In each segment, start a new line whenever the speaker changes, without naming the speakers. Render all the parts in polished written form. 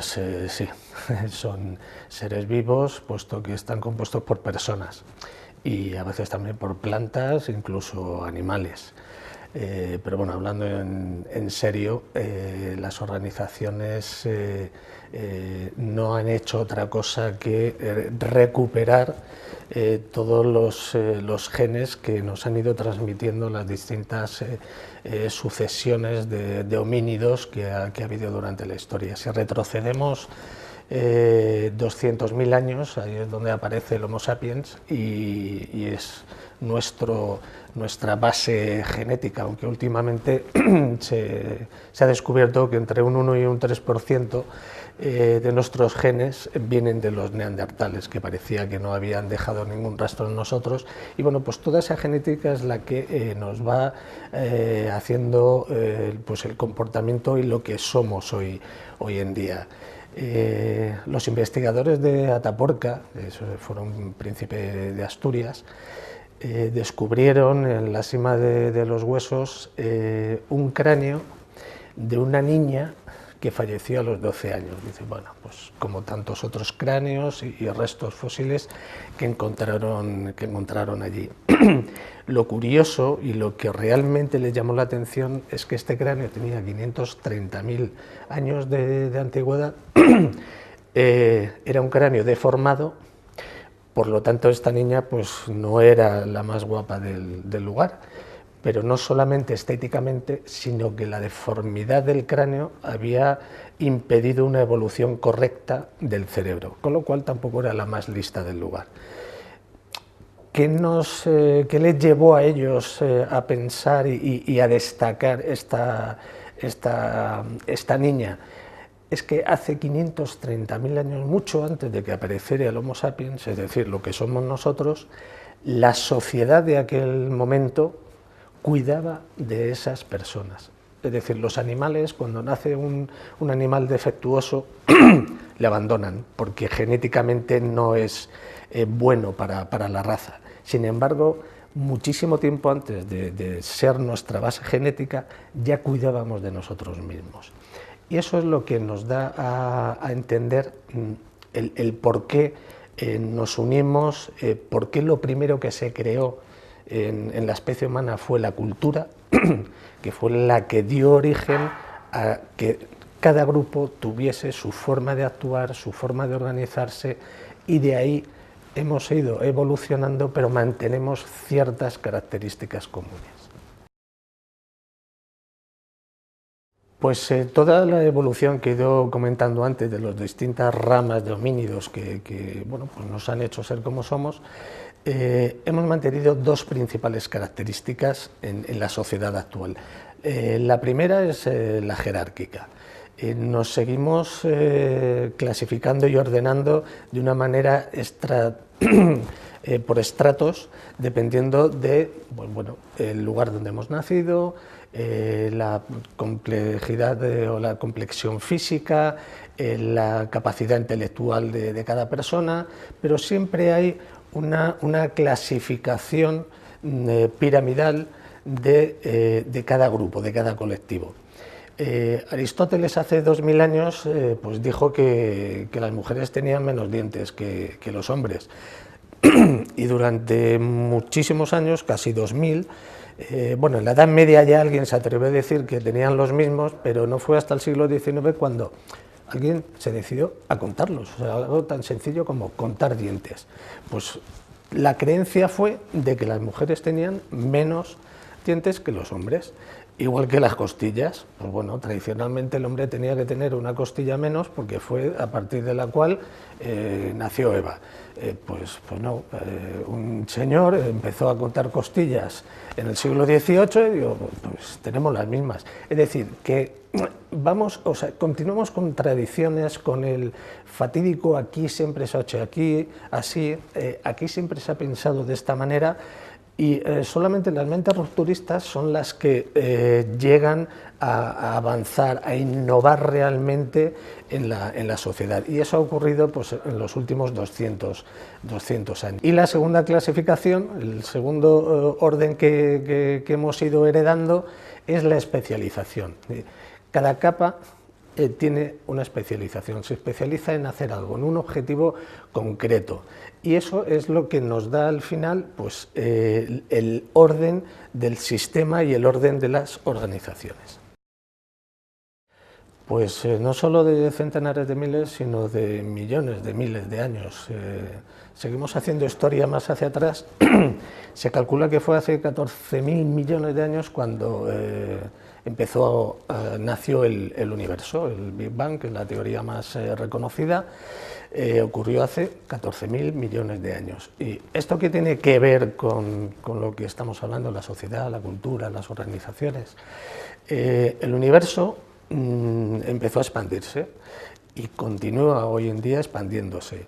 Pues sí, son seres vivos, puesto que están compuestos por personas y a veces también por plantas, incluso animales. Pero bueno, hablando en serio, las organizaciones no han hecho otra cosa que recuperar todos los genes que nos han ido transmitiendo las distintas sucesiones de homínidos que ha habido durante la historia. Si retrocedemos 200.000 años, ahí es donde aparece el Homo sapiens y es nuestra base genética, aunque últimamente se ha descubierto que entre un 1 y un 3% de nuestros genes vienen de los neandertales, que parecía que no habían dejado ningún rastro en nosotros, y bueno, pues toda esa genética es la que nos va haciendo pues el comportamiento y lo que somos hoy en día. Los investigadores de Atapuerca, fueron príncipe de Asturias, descubrieron en la cima de los huesos un cráneo de una niña que falleció a los 12 años. Dice, bueno, pues como tantos otros cráneos y restos fósiles que encontraron allí. Lo curioso y lo que realmente les llamó la atención es que este cráneo tenía 530.000 años de antigüedad, era un cráneo deformado, por lo tanto esta niña pues no era la más guapa del lugar, pero no solamente estéticamente, sino que la deformidad del cráneo había impedido una evolución correcta del cerebro, con lo cual tampoco era la más lista del lugar. ¿Qué les llevó a ellos a pensar y a destacar esta niña? Es que hace 530.000 años, mucho antes de que apareciera el Homo sapiens, es decir, lo que somos nosotros, la sociedad de aquel momento cuidaba de esas personas. Es decir, los animales, cuando nace un animal defectuoso, le abandonan, porque genéticamente no es bueno para la raza. Sin embargo, muchísimo tiempo antes de ser nuestra base genética, ya cuidábamos de nosotros mismos. Y eso es lo que nos da a entender el por qué nos unimos, por qué lo primero que se creó en la especie humana fue la cultura, que fue la que dio origen a que cada grupo tuviese su forma de actuar, su forma de organizarse, y de ahí hemos ido evolucionando, pero mantenemos ciertas características comunes. Pues toda la evolución que he ido comentando antes de las distintas ramas de homínidos que bueno, pues nos han hecho ser como somos, hemos mantenido dos principales características en la sociedad actual. La primera es la jerárquica. Nos seguimos clasificando y ordenando de una manera por estratos, dependiendo de bueno, el lugar donde hemos nacido, la complejidad o la complexión física, la capacidad intelectual de cada persona, pero siempre hay una clasificación piramidal de cada grupo, de cada colectivo. Aristóteles hace 2000 años pues dijo que las mujeres tenían menos dientes que los hombres, y durante muchísimos años, casi 2000, bueno, en la Edad Media ya alguien se atrevió a decir que tenían los mismos, pero no fue hasta el siglo XIX cuando alguien se decidió a contarlos, o sea, algo tan sencillo como contar dientes. Pues la creencia fue de que las mujeres tenían menos dientes que los hombres, igual que las costillas. Pues bueno, tradicionalmente el hombre tenía que tener una costilla menos porque fue a partir de la cual nació Eva. Pues no, un señor empezó a contar costillas en el siglo XVIII y digo, pues tenemos las mismas. Es decir, que continuamos con tradiciones, con el fatídico aquí siempre se ha hecho aquí, así, aquí siempre se ha pensado de esta manera, y solamente las mentes rupturistas son las que llegan a avanzar, a innovar realmente en la sociedad, y eso ha ocurrido pues, en los últimos 200 años. Y la segunda clasificación, el segundo orden que hemos ido heredando, es la especialización. Cada capa tiene una especialización, se especializa en hacer algo, en un objetivo concreto. Y eso es lo que nos da al final pues, el orden del sistema y el orden de las organizaciones. Pues no solo de centenares de miles, sino de millones de miles de años. Seguimos haciendo historia más hacia atrás. Se calcula que fue hace 14.000 millones de años cuando nació el universo, el Big Bang, que es la teoría más reconocida. Ocurrió hace 14.000 millones de años. ¿Y esto qué tiene que ver con lo que estamos hablando, la sociedad, la cultura, las organizaciones? El universo empezó a expandirse y continúa hoy en día expandiéndose,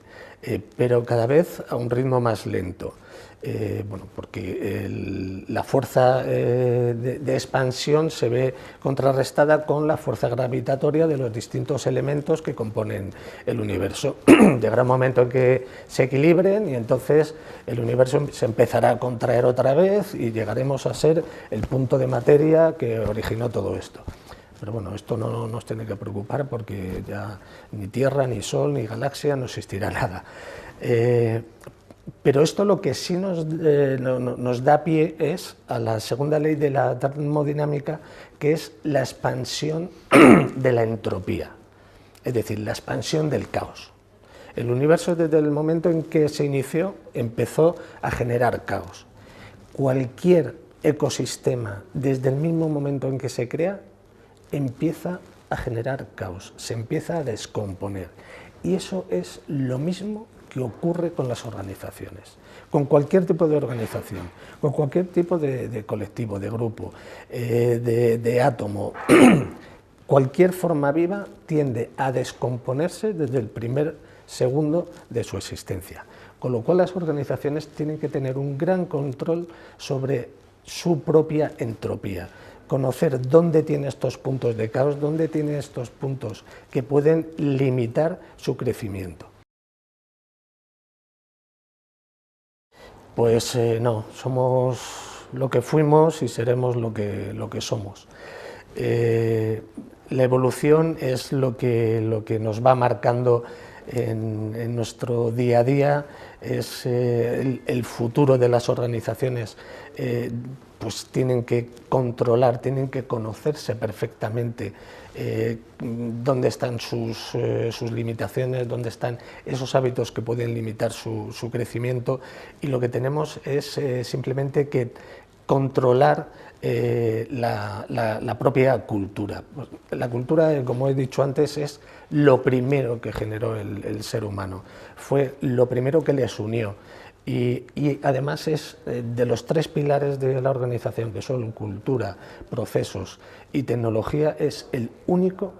pero cada vez a un ritmo más lento. Bueno, porque la fuerza de expansión se ve contrarrestada con la fuerza gravitatoria de los distintos elementos que componen el universo. Llegará un momento en que se equilibren y entonces el universo se empezará a contraer otra vez y llegaremos a ser el punto de materia que originó todo esto. Pero bueno, esto no nos tiene que preocupar porque ya ni Tierra, ni Sol, ni galaxia, no existirá nada. Pero esto lo que sí nos da pie es a la segunda ley de la termodinámica, que es la expansión de la entropía, es decir, la expansión del caos. El universo, desde el momento en que se inició, empezó a generar caos. Cualquier ecosistema, desde el mismo momento en que se crea, empieza a generar caos, se empieza a descomponer. Y eso es lo mismo que ocurre con las organizaciones, con cualquier tipo de organización, con cualquier tipo de colectivo, de grupo, de átomo. Cualquier forma viva tiende a descomponerse desde el primer segundo de su existencia, con lo cual las organizaciones tienen que tener un gran control sobre su propia entropía, conocer dónde tiene estos puntos de caos, dónde tiene estos puntos que pueden limitar su crecimiento. Pues no, somos lo que fuimos y seremos lo que somos. La evolución es lo que nos va marcando en nuestro día a día, es el futuro de las organizaciones. Pues tienen que controlar, tienen que conocerse perfectamente dónde están sus limitaciones, dónde están esos hábitos que pueden limitar su crecimiento, y lo que tenemos es simplemente que controlar la propia cultura. La cultura, como he dicho antes, es lo primero que generó el ser humano, fue lo primero que les unió. Y además es de los tres pilares de la organización, que son cultura, procesos y tecnología, es el único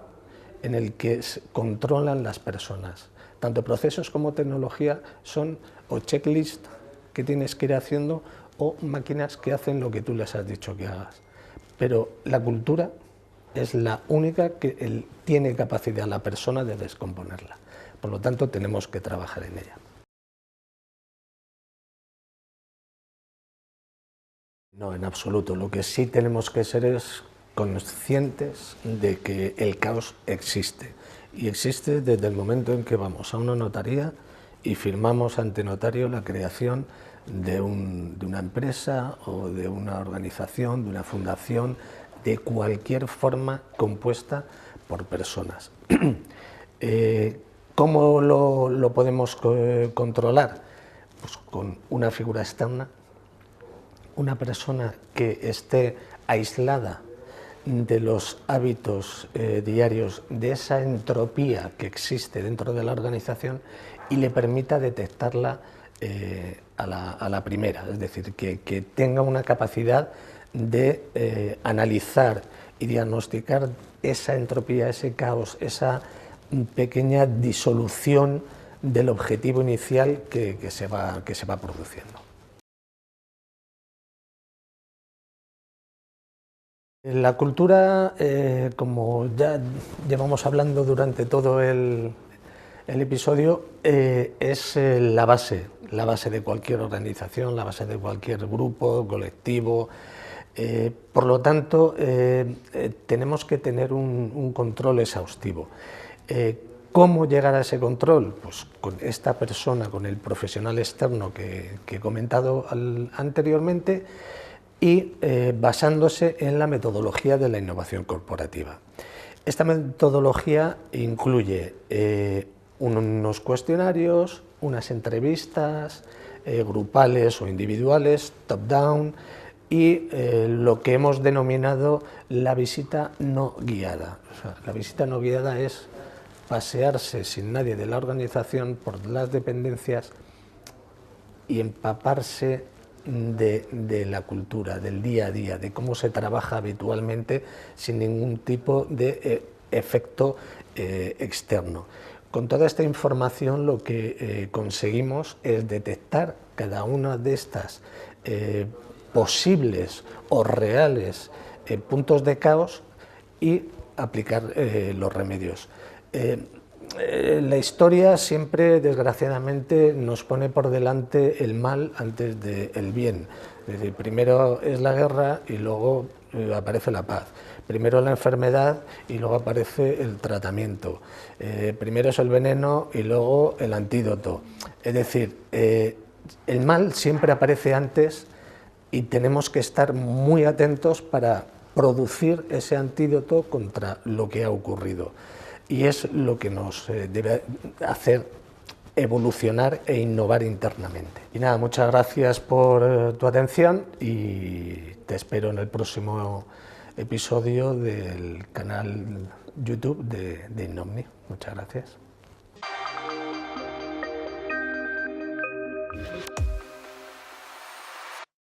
en el que se controlan las personas. Tanto procesos como tecnología son o checklists que tienes que ir haciendo o máquinas que hacen lo que tú les has dicho que hagas. Pero la cultura es la única que tiene capacidad la persona de descomponerla. Por lo tanto, tenemos que trabajar en ella. No, en absoluto. Lo que sí tenemos que ser es conscientes de que el caos existe. Y existe desde el momento en que vamos a una notaría y firmamos ante notario la creación de una empresa o de una organización, de una fundación, de cualquier forma compuesta por personas. ¿Cómo lo podemos controlar? Pues con una figura externa, una persona que esté aislada de los hábitos diarios, de esa entropía que existe dentro de la organización y le permita detectarla a la primera, es decir, que tenga una capacidad de analizar y diagnosticar esa entropía, ese caos, esa pequeña disolución del objetivo inicial que se va produciendo. La cultura, como ya llevamos hablando durante todo el episodio, es la base de cualquier organización, la base de cualquier grupo, colectivo. Por lo tanto, tenemos que tener un control exhaustivo. ¿Cómo llegar a ese control? Pues con esta persona, con el profesional externo que he comentado anteriormente, y basándose en la metodología de la innovación corporativa. Esta metodología incluye unos cuestionarios, unas entrevistas grupales o individuales, top-down, y lo que hemos denominado la visita no guiada. O sea, la visita no guiada es pasearse sin nadie de la organización por las dependencias y empaparse de la cultura, del día a día, de cómo se trabaja habitualmente sin ningún tipo de efecto externo. Con toda esta información lo que conseguimos es detectar cada una de estas posibles o reales puntos de caos y aplicar los remedios. La historia siempre, desgraciadamente, nos pone por delante el mal antes del bien. Es decir, primero es la guerra y luego aparece la paz. Primero la enfermedad y luego aparece el tratamiento. Primero es el veneno y luego el antídoto. Es decir, el mal siempre aparece antes y tenemos que estar muy atentos para producir ese antídoto contra lo que ha ocurrido. Y es lo que nos debe hacer evolucionar e innovar internamente. Y nada, muchas gracias por tu atención y te espero en el próximo episodio del canal YouTube de Innomni. Muchas gracias.